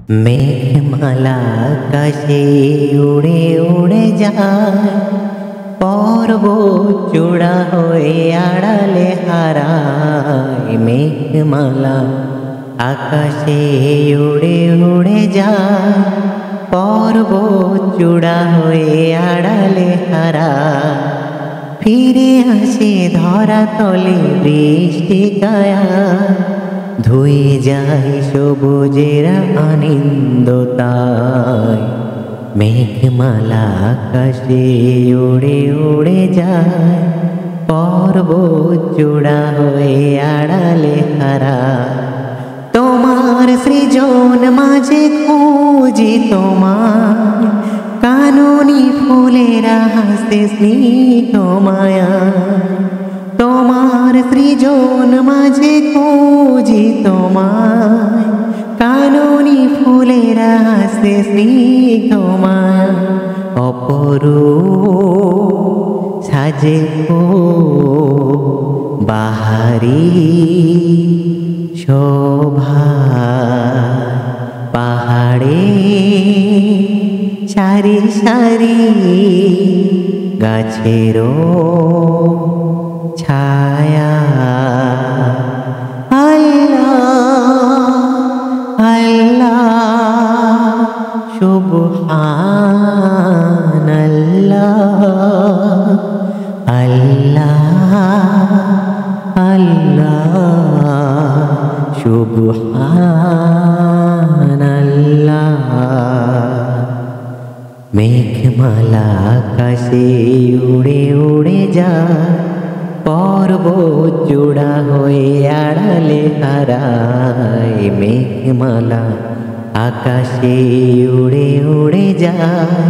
মেঘমালা আকাশে উড়ে উড়ে যায়, পর্বত চূড়া হয়ে আড়ালে হারায়। মেঘমালা আকাশে উড়ে উড়ে যায়, পর্বত চূড়া হয়ে আড়ালে হারায়। ফিরে আসে ধরা তলে বৃষ্টি কায়া, ধুয়ে যায় সবুজেরা আনন্দতায়। মেঘমালা আকাশে উড়ে উড়ে যায়, পর্বত চূড়া হয়ে আড়ালে হারায়। তোমার সৃজন মাঝে খুঁজি তোমার, কাননি ফুলেরা হাসতে স্নিগ্ধ মায়া। তোমার সৃজন মাঝে খুঁজি তোমার, কাননি ফুলেরা হাসতে স্নিগ্ধ মায়া। অপরূপ সাজে বাহারি শোভা, পাহাড়ে সারি সারি গাছেরও ছায়া। আল্লাহ আল্লাহ সুবহানাল্লাহ, আল্লাহ আল্লাহ সুবহানাল্লাহ। মেঘমালা আকাশে উড়ে উড়ে যায়, পর্বত চূড়া হয়ে আড়ালে হারায়। মেঘমালা আকাশে উড়ে উড়ে যায়,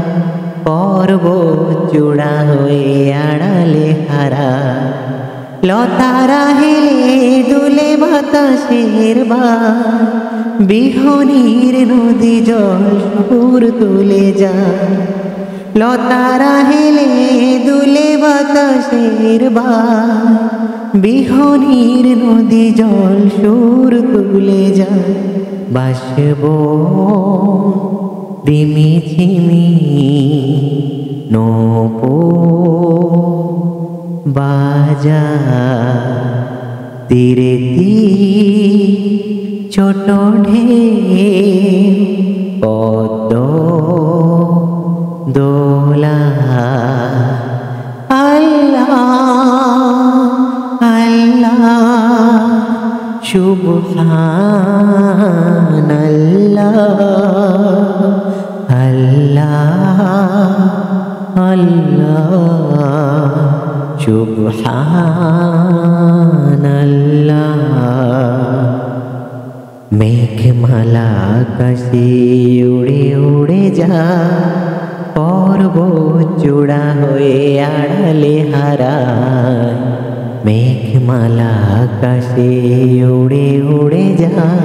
পর্বত চূড়া হয়ে আড়ালে হারায়। লতারা হেলে দুলে বাতাসের বার, বিহনীর নদী জল সুর তুলে যায়। লতারা হেলে দুলে বাতাসের বার, বিহনীর নদী জল সুর তুলে যায়। বাসব রিমি ঝিমি নৌকো বাজা, তীরে ছোট ঢেউ পদ্ম দোলা। আল্লাহ আল্লাহ সুবহানাল্লাহ, আল্লাহ আল্লাহ সুবহানাল্লাহ। মেঘমালা আকাশে উড়ে উড়ে যায়, পর্বত চূড়া হয়ে আড়ালে হারায়। মেঘমালা আকাশে উড়ে উড়ে যায়,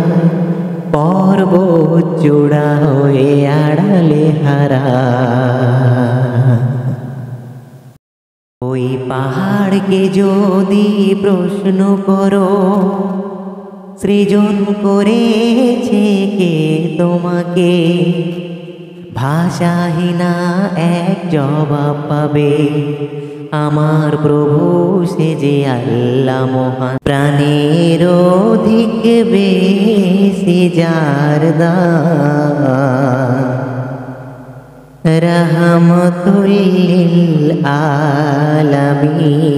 পর্বত চূড়া হয়ে আড়ালে হারায়। ওই পাহাড়কে যদি প্রশ্ন করো, সৃজন করেছে কে তোমাকে, ভাষাহীনা এক জবাব পাবে। আমার প্রভু সে যে আল্লাহ মহান, প্রাণের অধিক বেশি যার দান, রহমতুল লিল আলামিন।